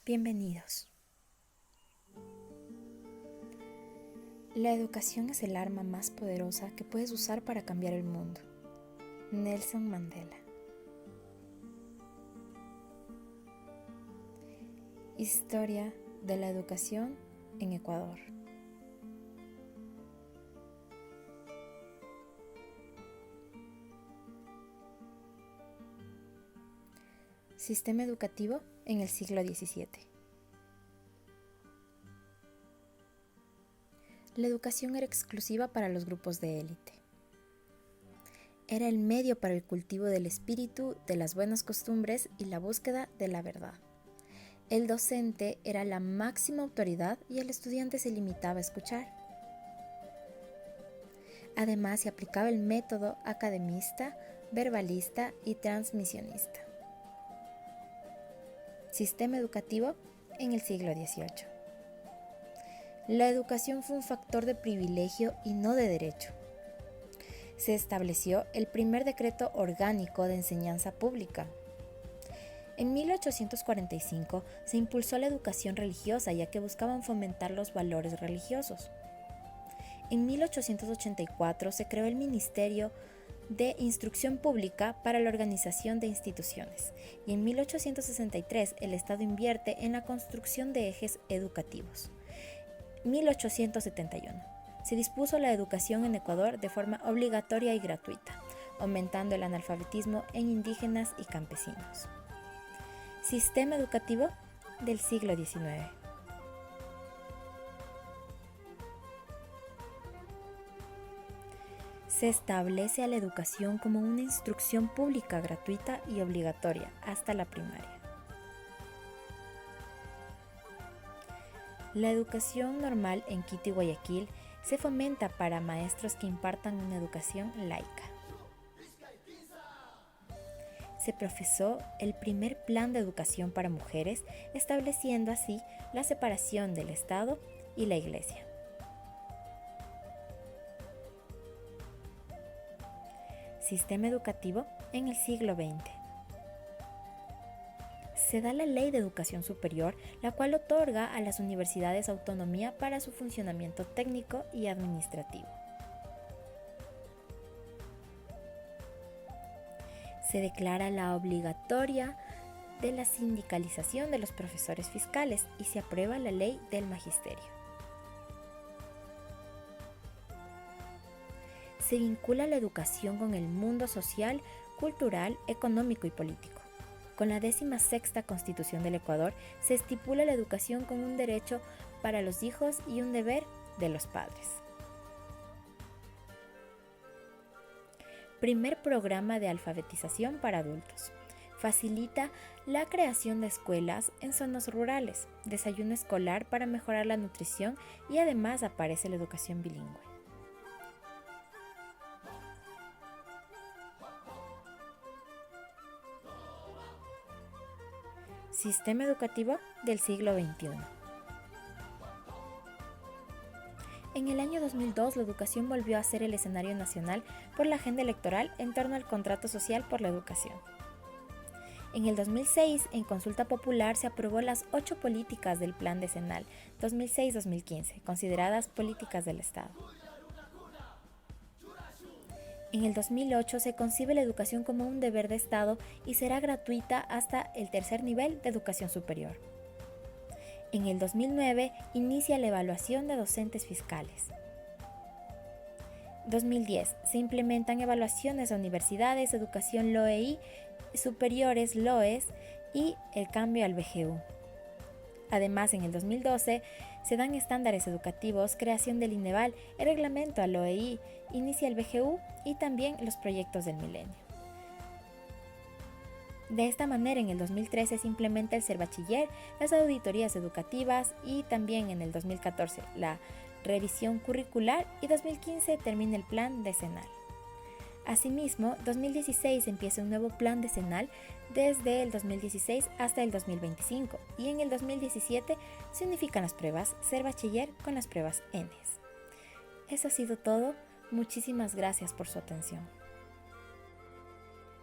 Bienvenidos. La educación es el arma más poderosa que puedes usar para cambiar el mundo. Nelson Mandela. Historia de la educación en Ecuador. Sistema educativo en el siglo XVII. La educación era exclusiva para los grupos de élite. Era el medio para el cultivo del espíritu, de las buenas costumbres y la búsqueda de la verdad. El docente era la máxima autoridad y el estudiante se limitaba a escuchar. Además, se aplicaba el método academista, verbalista y transmisionista. Sistema educativo en el siglo XVIII. La educación fue un factor de privilegio y no de derecho. Se estableció el primer decreto orgánico de enseñanza pública. En 1845 se impulsó la educación religiosa, ya que buscaban fomentar los valores religiosos. En 1884 se creó el Ministerio de Instrucción Pública para la organización de instituciones, y en 1863 el Estado invierte en la construcción de ejes educativos. 1871 se dispuso la educación en Ecuador de forma obligatoria y gratuita, aumentando el analfabetismo en indígenas y campesinos. Sistema educativo del siglo XIX. Se establece a la educación como una instrucción pública gratuita y obligatoria hasta la primaria. La educación normal en Quito y Guayaquil se fomenta para maestros que impartan una educación laica. Se profesó el primer plan de educación para mujeres, estableciendo así la separación del Estado y la Iglesia. Sistema educativo en el siglo XX. Se da la Ley de Educación Superior, la cual otorga a las universidades autonomía para su funcionamiento técnico y administrativo. Se declara la obligatoria de la sindicalización de los profesores fiscales y se aprueba la Ley del Magisterio. Se vincula la educación con el mundo social, cultural, económico y político. Con la 16ª Constitución del Ecuador se estipula la educación como un derecho para los hijos y un deber de los padres. Primer programa de alfabetización para adultos. Facilita la creación de escuelas en zonas rurales, desayuno escolar para mejorar la nutrición y además aparece la educación bilingüe. Sistema educativo del siglo XXI. En el año 2002, la educación volvió a ser el escenario nacional por la agenda electoral en torno al contrato social por la educación. En el 2006, en consulta popular, se aprobó las 8 políticas del Plan Decenal 2006-2015, consideradas políticas del Estado. En el 2008 se concibe la educación como un deber de Estado y será gratuita hasta el tercer nivel de educación superior. En el 2009 inicia la evaluación de docentes fiscales. 2010 se implementan evaluaciones a universidades, educación LOEI, superiores LOES y el cambio al BGU. Además, en el 2012 se dan estándares educativos, creación del INEVAL, el reglamento al OEI, inicia el BGU y también los proyectos del milenio. De esta manera, en el 2013 se implementa el Ser-Bachiller, las auditorías educativas y también en el 2014 la revisión curricular y 2015 termina el plan decenal. Asimismo, 2016 empieza un nuevo plan decenal desde el 2016 hasta el 2025 y en el 2017 se unifican las pruebas Ser-Bachiller con las pruebas ENES. Eso ha sido todo. Muchísimas gracias por su atención.